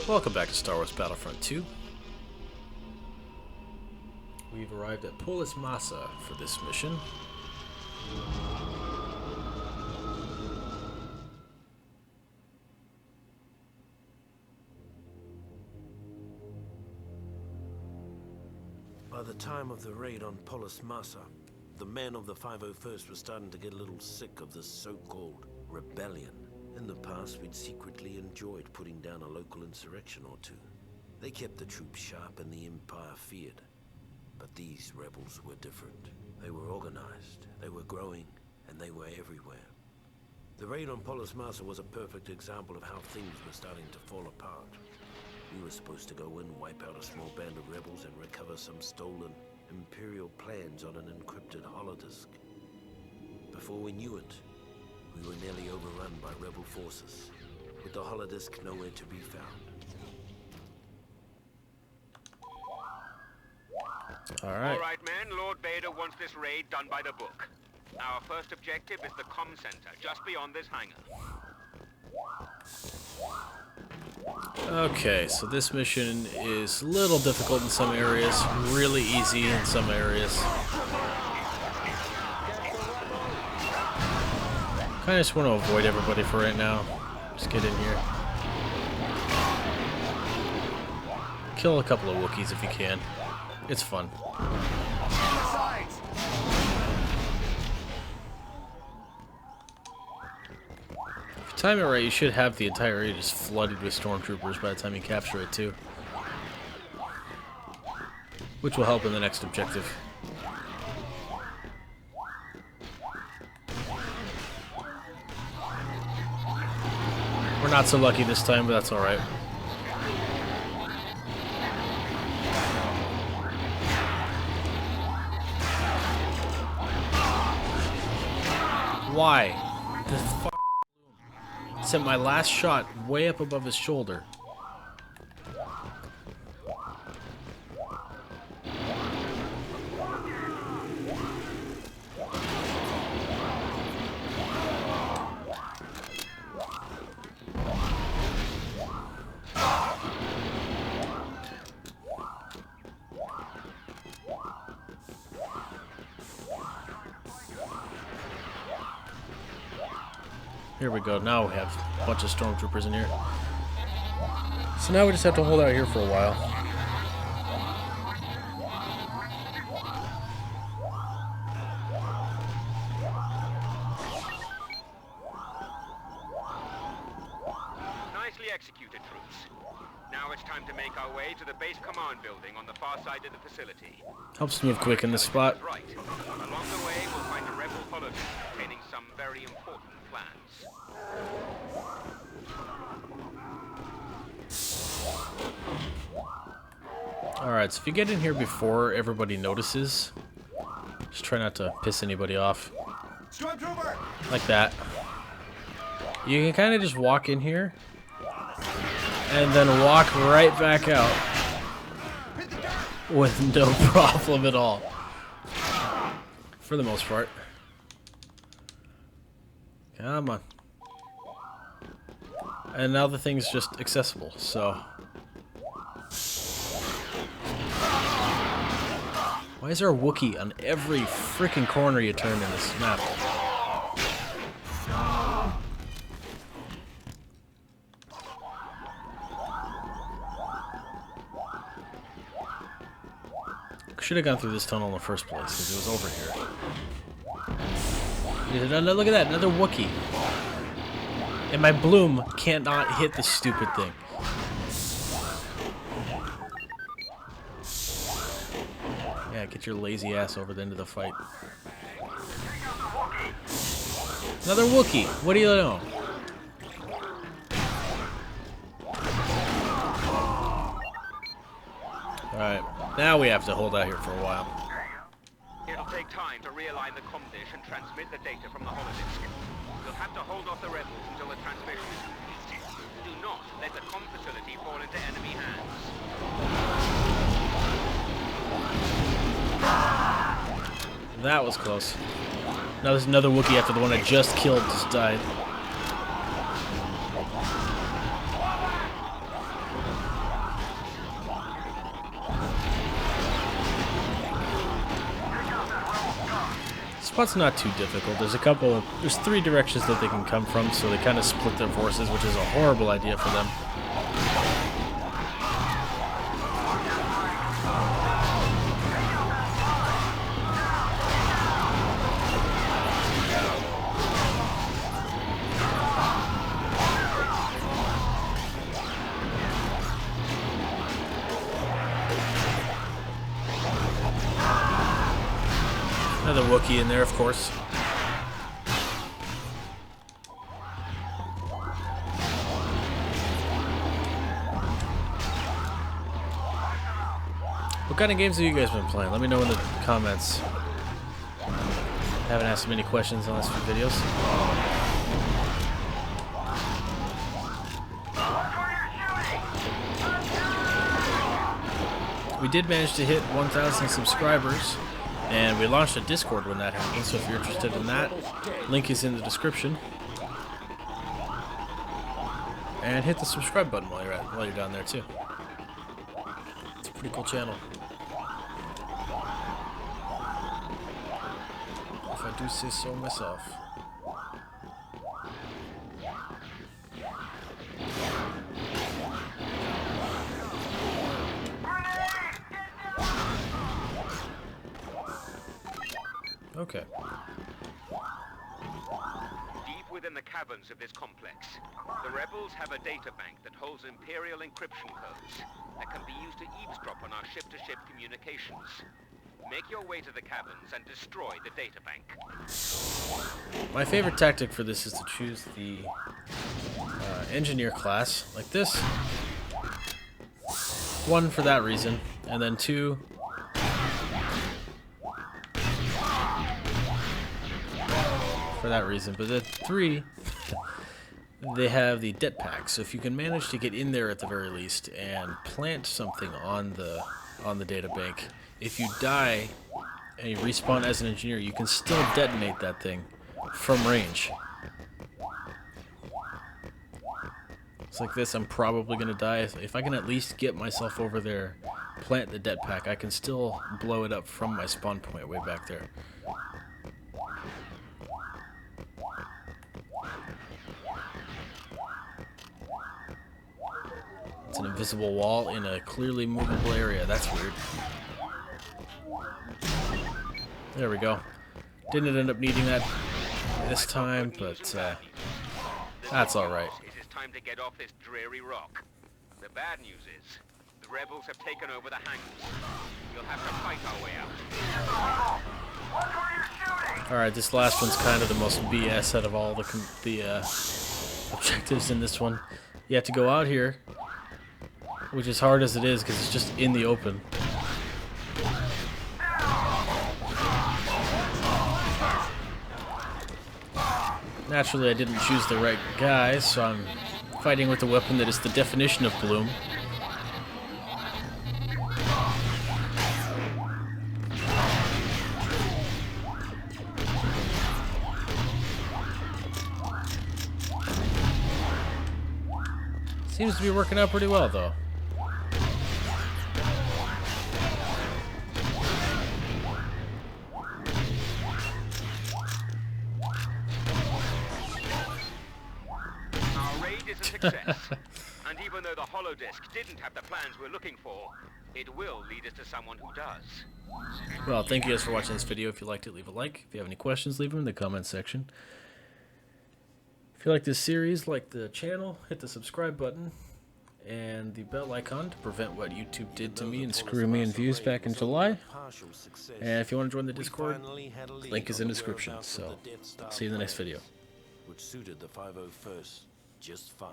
Welcome back to Star Wars Battlefront II. We've arrived at Polis Massa for this mission. By the time of the raid on Polis Massa, the men of the 501st were starting to get a little sick of this so-called rebellion. In the past, we'd secretly enjoyed putting down a local insurrection or two. They kept the troops sharp and the Empire feared. But these rebels were different. They were organized, they were growing, and they were everywhere. The raid on Polis Massa was a perfect example of how things were starting to fall apart. We were supposed to go in, wipe out a small band of rebels, and recover some stolen Imperial plans on an encrypted Holodisk. Before we knew it, we were nearly overrun by rebel forces, with the Holodisk nowhere to be found. Alright. All right, men. Lord Vader wants this raid done by the book. Our first objective is the comm center, just beyond this hangar. Okay, so this mission is a little difficult in some areas, really easy in some areas. Kinda just want to avoid everybody for right now. Just get in here. Kill a couple of Wookiees if you can. It's fun. If you time it right, you should have the entire area just flooded with Stormtroopers by the time you capture it too. Which will help in the next objective. We're not so lucky this time, but that's alright. Why? The f*** sent my last shot way up above his shoulder. Here we go, now we have a bunch of Stormtroopers in here. So now we just have to hold out here for a while. Nicely executed, troops. Now it's time to make our way to the base command building on the far side of the facility. Helps to move quick in this spot. Right. Along the way, we'll find a rebel Holodisk containing some very important plans. Alright, so if you get in here before everybody notices, just try not to piss anybody off. Like that. You can kind of just walk in here and then walk right back out with no problem at all. For the most part. Come on. And now the thing's just accessible, so. Why is there a Wookiee on every freaking corner you turn in this map? Should have gone through this tunnel in the first place, because it was over here. Look at that, another Wookiee. And my bloom can't not hit the stupid thing. Yeah, get your lazy ass over the end of the fight. Another Wookiee. What do you know? Alright, now we have to hold out here for a while. It'll take time to realign the comm dish and transmit the data from the Holodisk. We'll have to hold off the rebels until the transmission is completed. Do not let the comm facility fall into enemy hands. That was close. Now there's another Wookiee after the one I just killed just died. Well, it's not too difficult. There's 3 directions that they can come from, so they kind of split their forces, which is a horrible idea for them. Another Wookiee in there, of course. What kind of games have you guys been playing? Let me know in the comments. I haven't asked many questions in the last few videos. We did manage to hit 1,000 subscribers. And we launched a Discord when that happened, so if you're interested in that, link is in the description. And hit the subscribe button while you're down there too. It's a pretty cool channel. If I do say so myself. Okay. Deep within the caverns of this complex, the rebels have a databank that holds Imperial encryption codes that can be used to eavesdrop on our ship-to-ship communications. Make your way to the caverns and destroy the databank. My favorite tactic for this is to choose the engineer class, like this. 1 for that reason, and then 2... for that reason, but then 3, they have the det pack. So if you can manage to get in there at the very least and plant something on the databank, if you die and you respawn as an engineer, you can still detonate that thing from range. It's like this. I'm probably gonna die. If I can at least get myself over there, plant the det pack, I can still blow it up from my spawn point way back there. It's an invisible wall in a clearly movable area. That's weird. There we go. Didn't end up needing that this time, but that's alright. It is time to get off this dreary rock. The bad news is, the rebels have taken over the hangars. You'll have to fight our way out. Alright, this last one's kind of the most BS out of all the objectives in this one. You have to go out here, which is hard as it is because it's just in the open. Naturally, I didn't choose the right guy, so I'm fighting with a weapon that is the definition of bloom. Seems to be working out pretty well, though. Our raid is a success. And even though the Holodisk didn't have the plans we're looking for, it will lead us to someone who does. Well, thank you guys for watching this video. If you liked it, leave a like. If you have any questions, leave them in the comments section. If you like this series, like the channel, hit the subscribe button and the bell icon to prevent what YouTube did to me and screw me in views back in July. And if you want to join the Discord, link is in the description. So, see you in the next video. Which suited the 501st just fine.